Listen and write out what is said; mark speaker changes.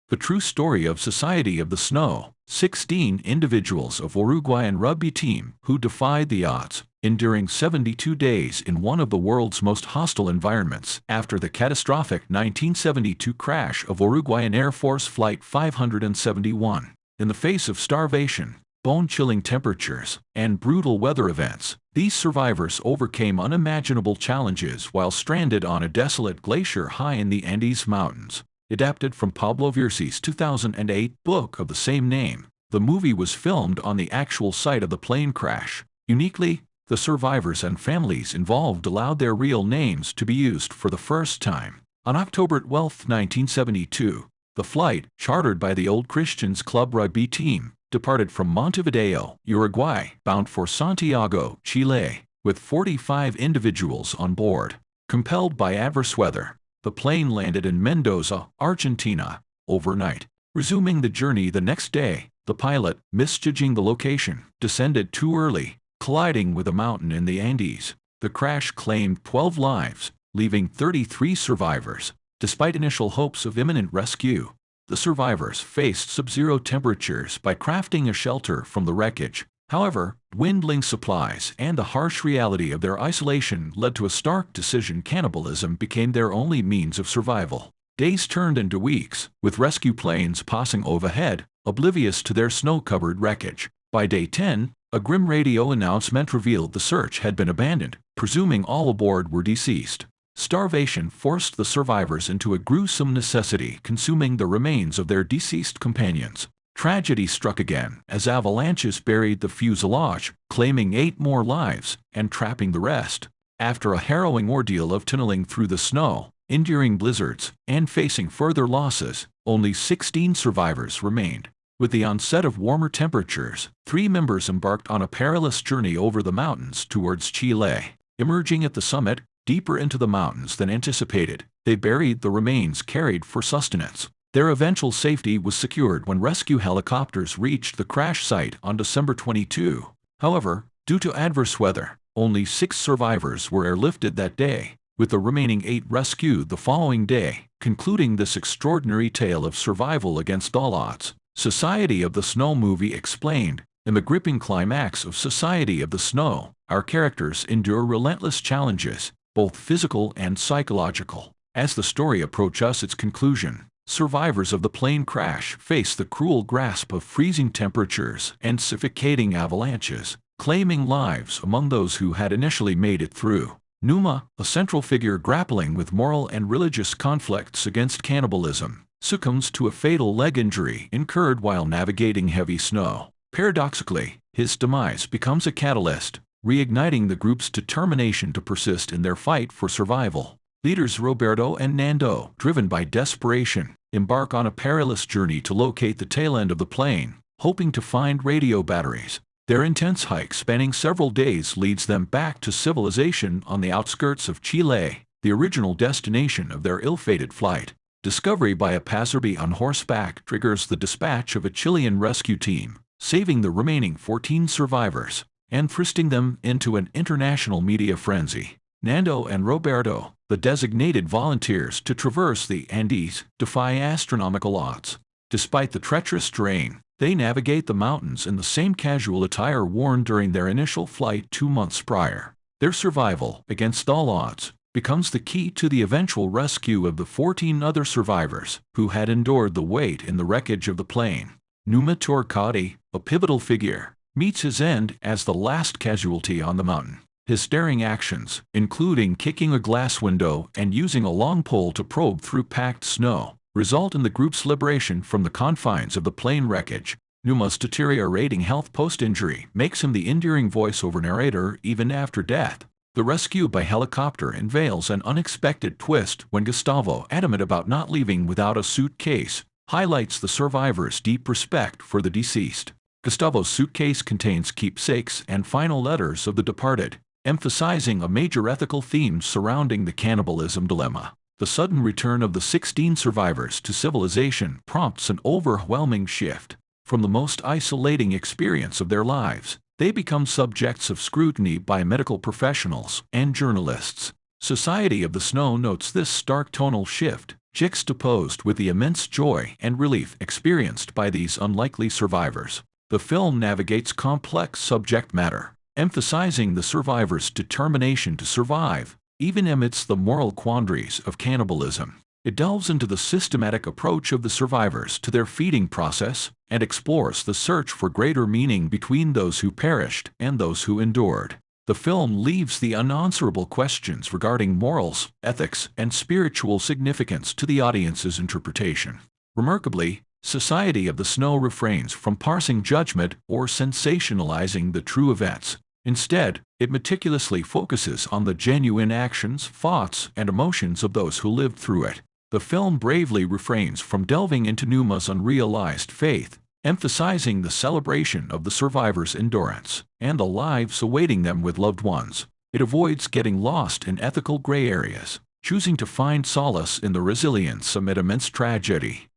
Speaker 1: The True Story of Society of the Snow. 16 individuals of Uruguayan rugby team who defied the odds, enduring 72 days in one of the world's most hostile environments after the catastrophic 1972 crash of Uruguayan Air Force Flight 571. In the face of starvation, bone-chilling temperatures, and brutal weather events, these survivors overcame unimaginable challenges while stranded on a desolate glacier high in the Andes Mountains. Adapted from Pablo Virsi's 2008 book of the same name, the movie was filmed on the actual site of the plane crash. Uniquely, the survivors and families involved allowed their real names to be used for the first time. On October 12, 1972, the flight, chartered by the Old Christians Club rugby team, departed from Montevideo, Uruguay, bound for Santiago, Chile, with 45 individuals on board. Compelled by adverse weather, the plane landed in Mendoza, Argentina, overnight. Resuming the journey the next day, the pilot, misjudging the location, descended too early, colliding with a mountain in the Andes. The crash claimed 12 lives, leaving 33 survivors. Despite initial hopes of imminent rescue, the survivors faced sub-zero temperatures by crafting a shelter from the wreckage. However, dwindling supplies and the harsh reality of their isolation led to a stark decision: cannibalism became their only means of survival. Days turned into weeks, with rescue planes passing overhead, oblivious to their snow-covered wreckage. By day 10, a grim radio announcement revealed the search had been abandoned, presuming all aboard were deceased. Starvation forced the survivors into a gruesome necessity: consuming the remains of their deceased companions. Tragedy struck again as avalanches buried the fuselage, claiming 8 more lives and trapping the rest. After a harrowing ordeal of tunneling through the snow, enduring blizzards, and facing further losses, only 16 survivors remained. With the onset of warmer temperatures, 3 members embarked on a perilous journey over the mountains towards Chile. Emerging at the summit, deeper into the mountains than anticipated, they buried the remains carried for sustenance. Their eventual safety was secured when rescue helicopters reached the crash site on December 22. However, due to adverse weather, only 6 survivors were airlifted that day, with the remaining 8 rescued the following day, concluding this extraordinary tale of survival against all odds. Society of the Snow movie explained. In the gripping climax of Society of the Snow, our characters endure relentless challenges, both physical and psychological. As the story approaches its conclusion, survivors of the plane crash face the cruel grasp of freezing temperatures and suffocating avalanches, claiming lives among those who had initially made it through. Numa, a central figure grappling with moral and religious conflicts against cannibalism, succumbs to a fatal leg injury incurred while navigating heavy snow. Paradoxically, his demise becomes a catalyst, reigniting the group's determination to persist in their fight for survival. Leaders Roberto and Nando, driven by desperation, embark on a perilous journey to locate the tail end of the plane, hoping to find radio batteries. Their intense hike spanning several days leads them back to civilization on the outskirts of Chile, the original destination of their ill-fated flight. Discovery by a passerby on horseback triggers the dispatch of a Chilean rescue team, saving the remaining 14 survivors and thrusting them into an international media frenzy. Nando and Roberto, the designated volunteers to traverse the Andes, defy astronomical odds. Despite the treacherous terrain, they navigate the mountains in the same casual attire worn during their initial flight 2 months prior. Their survival, against all odds, becomes the key to the eventual rescue of the 14 other survivors who had endured the weight in the wreckage of the plane. Numa Torquati, a pivotal figure, meets his end as the last casualty on the mountain. His daring actions, including kicking a glass window and using a long pole to probe through packed snow, result in the group's liberation from the confines of the plane wreckage. Numa's deteriorating health post-injury makes him the endearing voiceover narrator even after death. The rescue by helicopter unveils an unexpected twist when Gustavo, adamant about not leaving without a suitcase, highlights the survivors' deep respect for the deceased. Gustavo's suitcase contains keepsakes and final letters of the departed, emphasizing a major ethical theme surrounding the cannibalism dilemma. The sudden return of the 16 survivors to civilization prompts an overwhelming shift. From the most isolating experience of their lives, they become subjects of scrutiny by medical professionals and journalists. Society of the Snow notes this stark tonal shift, juxtaposed with the immense joy and relief experienced by these unlikely survivors. The film navigates complex subject matter, emphasizing the survivors' determination to survive, even amidst the moral quandaries of cannibalism. It delves into the systematic approach of the survivors to their feeding process and explores the search for greater meaning between those who perished and those who endured. The film leaves the unanswerable questions regarding morals, ethics, and spiritual significance to the audience's interpretation. Remarkably, Society of the Snow refrains from parsing judgment or sensationalizing the true events. Instead, it meticulously focuses on the genuine actions, thoughts, and emotions of those who lived through it. The film bravely refrains from delving into Numa's unrealized faith, emphasizing the celebration of the survivors' endurance and the lives awaiting them with loved ones. It avoids getting lost in ethical gray areas, choosing to find solace in the resilience amid immense tragedy.